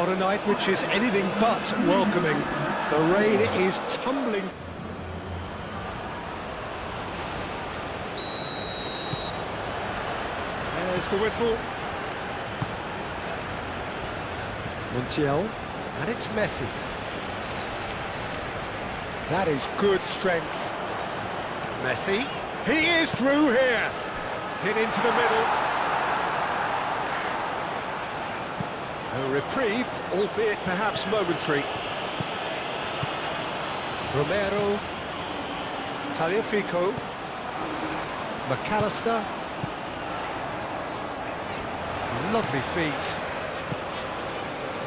on a night which is anything but welcoming. The rain is tumbling. There's the whistle. Montiel, and it's Messi. That is good strength. Messi, he is through here. Hit into the middle. A reprieve, albeit perhaps momentary. Romero, Tagliafico, McAllister. Lovely feet.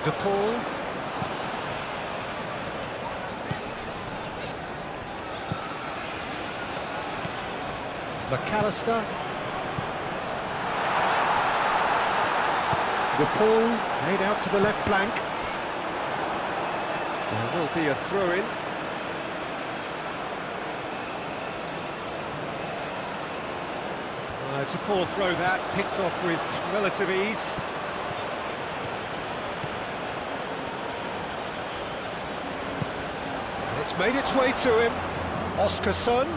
De Paul. McAllister. De Paul played out to the left flank. There will be a throw-in. It's a poor throw that, picked off with relative ease. And it's made its way to him. Oscarson.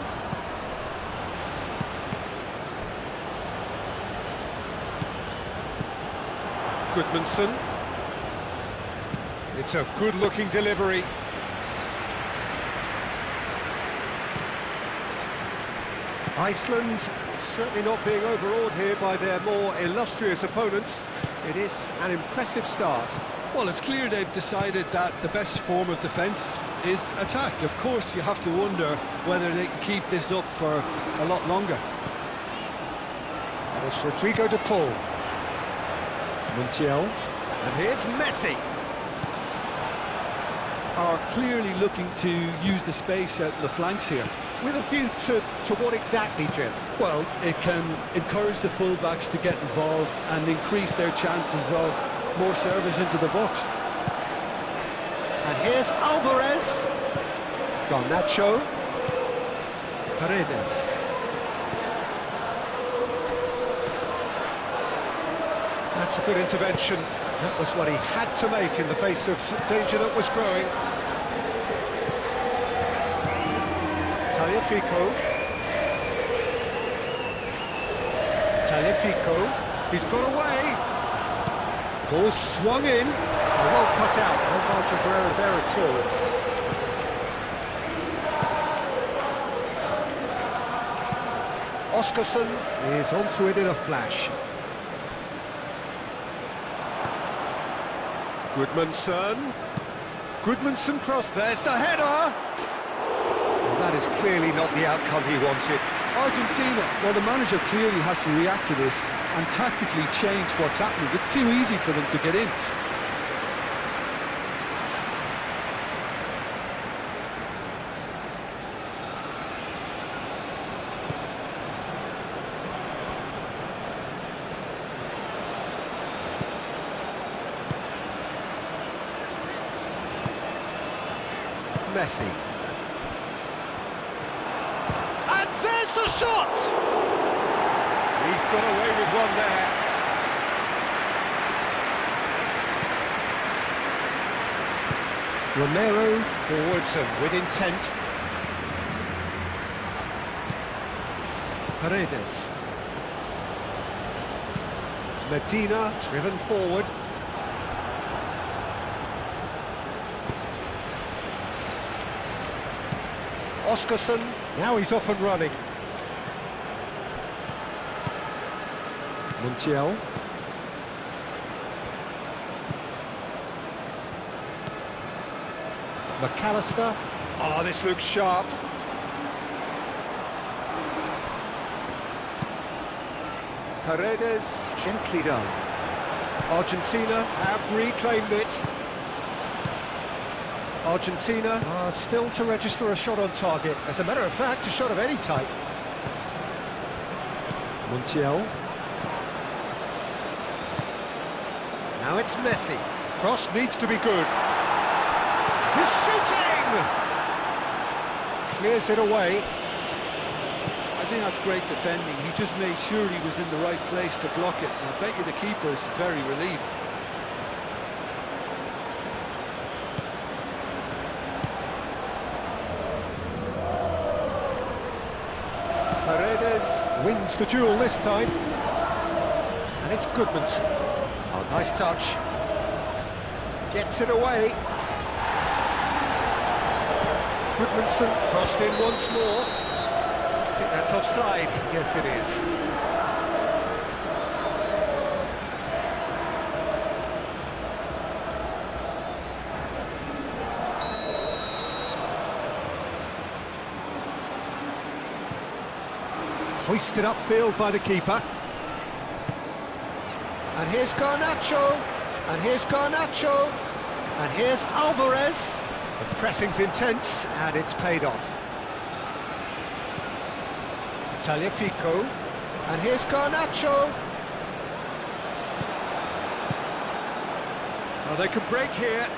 Goodmanson. It's a good-looking delivery. Iceland certainly not being overawed here by their more illustrious opponents. It is an impressive start. Well, it's clear they've decided that the best form of defence is attack. Of course, you have to wonder whether they can keep this up for a lot longer. And it's Rodrigo de Paul. Montiel. And here's Messi. Are clearly looking to use the space out in the flanks here. With a view to what exactly, Jim? Well, it can encourage the full-backs to get involved and increase their chances of more service into the box. And here's Alvarez. Garnacho. Paredes. That's a good intervention. That was what he had to make in the face of danger that was growing. Tagliafico, he's got away. Ball swung in. Well cut out, no margin for error there at all. Oscarson is onto it in a flash. Goodmanson cross, there's the header! That is clearly not the outcome he wanted. Argentina, well, the manager clearly has to react to this and tactically change what's happening. It's too easy for them to get in. Messi. And there's the shot! He's got away with one there. Romero forwards and with intent. Paredes. Medina driven forward. Oscarson, now he's off and running. Montiel. McAllister. Oh, this looks sharp. Paredes, gently done. Argentina have reclaimed it. Argentina are still to register a shot on target. As a matter of fact, a shot of any type. Montiel. Now it's Messi. Cross needs to be good. He's shooting! Clears it away. I think that's great defending. He just made sure he was in the right place to block it. And I bet you the keeper is very relieved. Wins the duel this time. And it's Goodmanson. Oh, nice touch. Gets it away. Goodmanson crossed in once more. I think that's offside. Yes, it is. Hoisted upfield by the keeper. And here's Garnacho. And here's Garnacho. And here's Alvarez. The pressing's intense, and it's paid off. Tagliafico. And here's Garnacho. Oh, they could break here.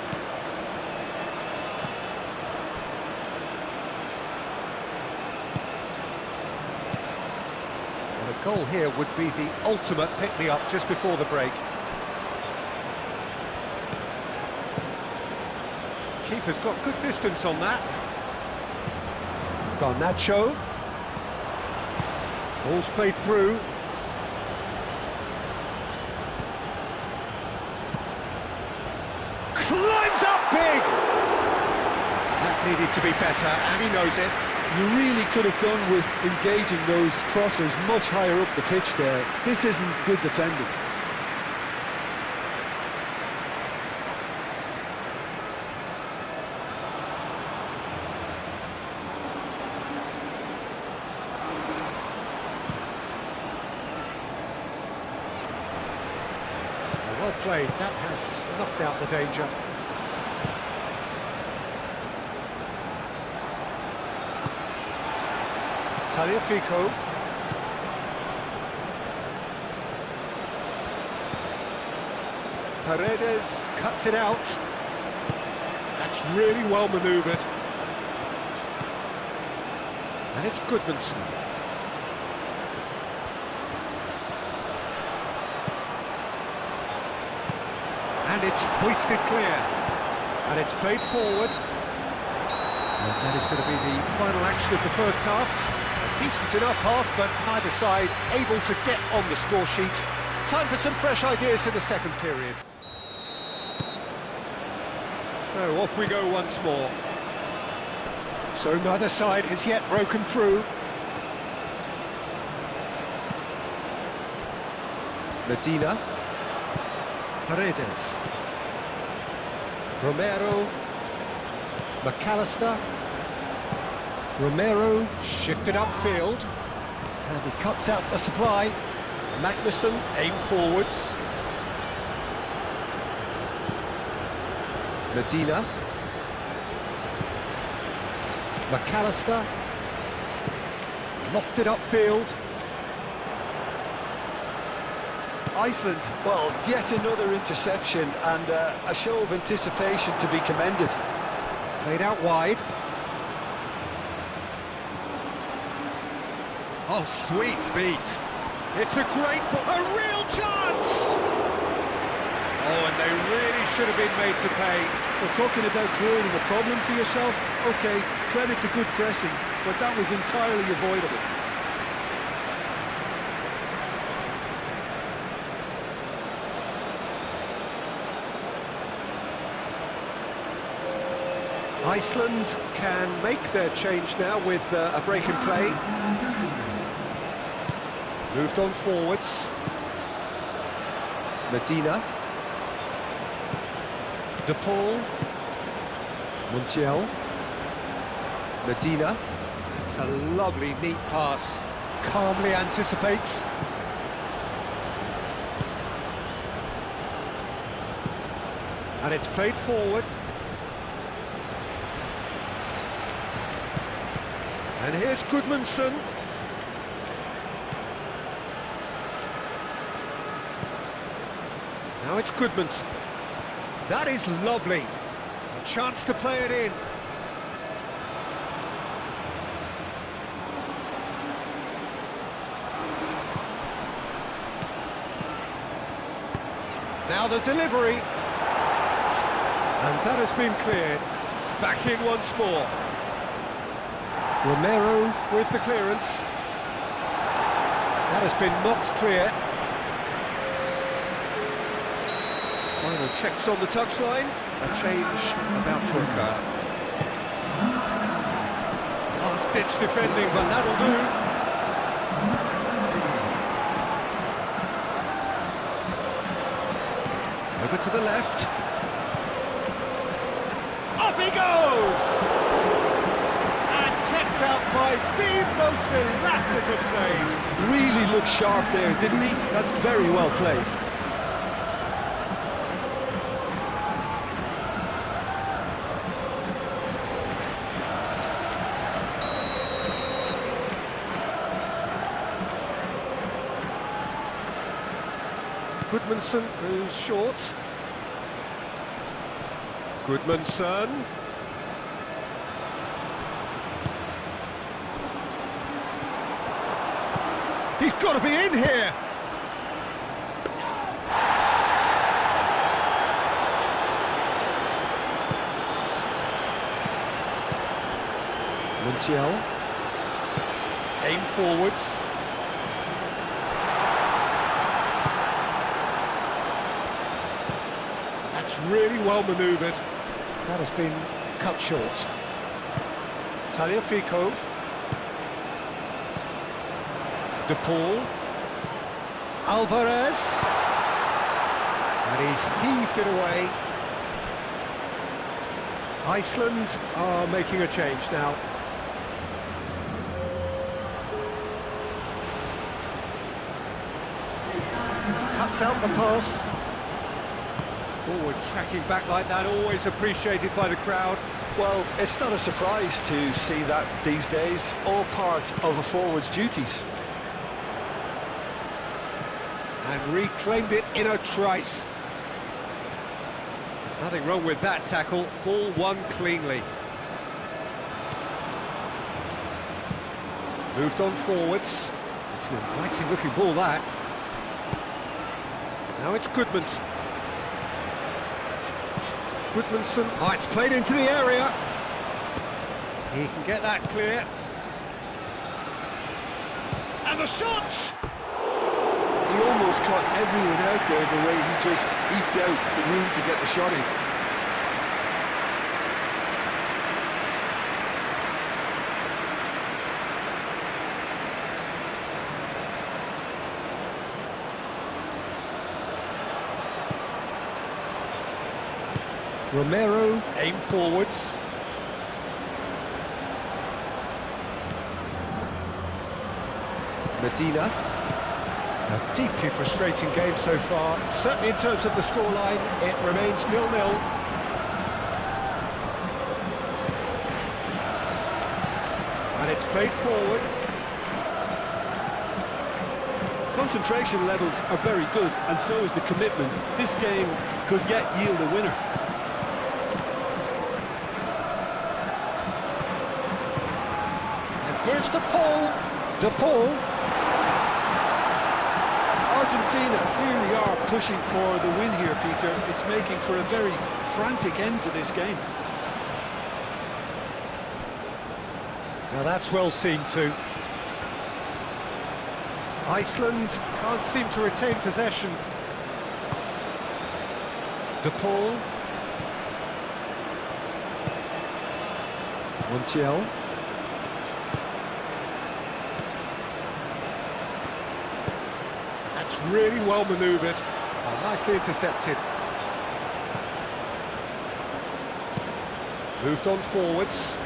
And a goal here would be the ultimate pick-me-up just before the break. Keeper's got good distance on that. Garnacho. Ball's played through. Climbs up big! That needed to be better, and he knows it. You really could have done with engaging those crosses much higher up the pitch there. This isn't good defending. Well played, that has snuffed out the danger. Tagliafico. Paredes cuts it out. That's really well manoeuvred. And it's Goodmanson. And it's hoisted clear. And it's played forward. And that is going to be the final action of the first half. A decent enough half, but neither side able to get on the score sheet. Time for some fresh ideas in the second period. So off we go once more. So neither side has yet broken through. Medina. Paredes. Romero. McAllister. Romero shifted upfield. And he cuts out the supply. Magnussen aim forwards. Medina. McAllister. Lofted upfield. Iceland, well, yet another interception and a show of anticipation to be commended. Played out wide. Oh, sweet feet. It's a great ball. A real chance! Oh, and they really should have been made to pay. We're talking about creating a problem for yourself. OK, credit to good pressing, but that was entirely avoidable. Iceland can make their change now with a break in play. Moved on forwards. Medina. De Paul. Montiel. Medina. It's a lovely, neat pass. Calmly anticipates. And it's played forward. And here's Goodmanson. Now it's Goodmanson. That is lovely. A chance to play it in. Now the delivery. And that has been cleared. Back in once more. Romero with the clearance. That has been knocked clear. Final checks on the touchline. A change about to occur. Last-ditch defending, but that'll do. Over to the left. Up he goes! And kept out by the most elastic of saves. Really looked sharp there, didn't he? That's very well played. Goodmanson goes short. Goodmanson. He's got to be in here! Montiel. Aim forwards. That's really well manoeuvred. That has been cut short. Tagliafico. De Paul. Alvarez. And he's heaved it away. Iceland are making a change now. Cuts out the pass. Forward tracking back like that, always appreciated by the crowd. Well, it's not a surprise to see that these days, all part of a forward's duties. And reclaimed it in a trice. Nothing wrong with that tackle, ball won cleanly. Moved on forwards. It's an inviting looking ball, that. Now it's Goodmanson. Goodmanson, oh, it's played into the area. He can get that clear. And the shot! He almost caught everyone out there the way he just eked out the room to get the shot in. Romero, aim forwards. Medina. A deeply frustrating game so far. Certainly in terms of the scoreline, it remains 0-0. And it's played forward. Concentration levels are very good, and so is the commitment. This game could yet yield a winner. Here's De Paul. De Paul. Argentina clearly are pushing for the win here, Peter. It's making for a very frantic end to this game. Now that's well seen too. Iceland can't seem to retain possession. De Paul. Montiel. That's really well manoeuvred. Oh, nicely intercepted. Moved on forwards.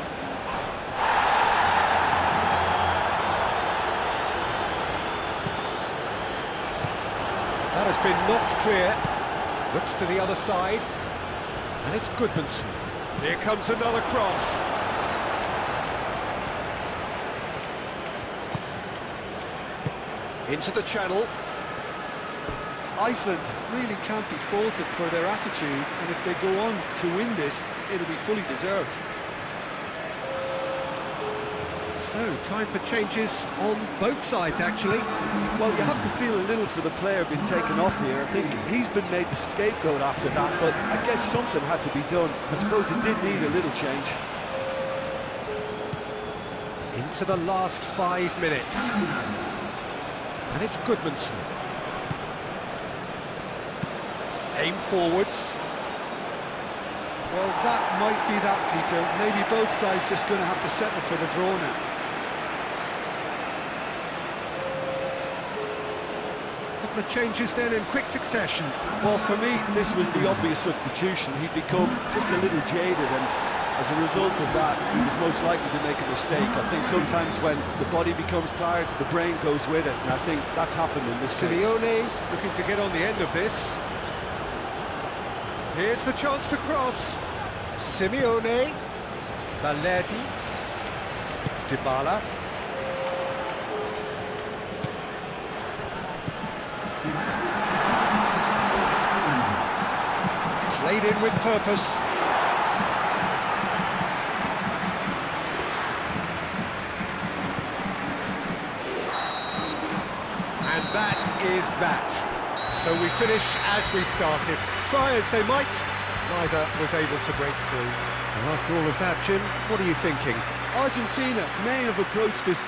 That has been knocked clear. Looks to the other side. And it's Goodmanson. Here comes another cross. Into the channel. Iceland really can't be faulted for their attitude, and if they go on to win this, it'll be fully deserved. So, time for changes on both sides, actually. Well, you have to feel a little for the player being taken off here. I think he's been made the scapegoat after that, but I guess something had to be done. I suppose it did need a little change. Into the last 5 minutes. And it's Goodmanson. Aim forwards. Well, that might be that, Peter. Maybe both sides just going to have to settle for the draw now. Couple of changes then in quick succession. Well, for me, this was the obvious substitution. He'd become just a little jaded, and as a result of that, he was most likely to make a mistake. I think sometimes when the body becomes tired, the brain goes with it, and I think that's happened in this case. Simeone looking to get on the end of this. Here's the chance to cross. Simeone, Valerdi, Dybala. Played in with purpose. And that is that. So we finish as we started. Try as they might, neither was able to break through. And after all of that, Jim, what are you thinking? Argentina may have approached this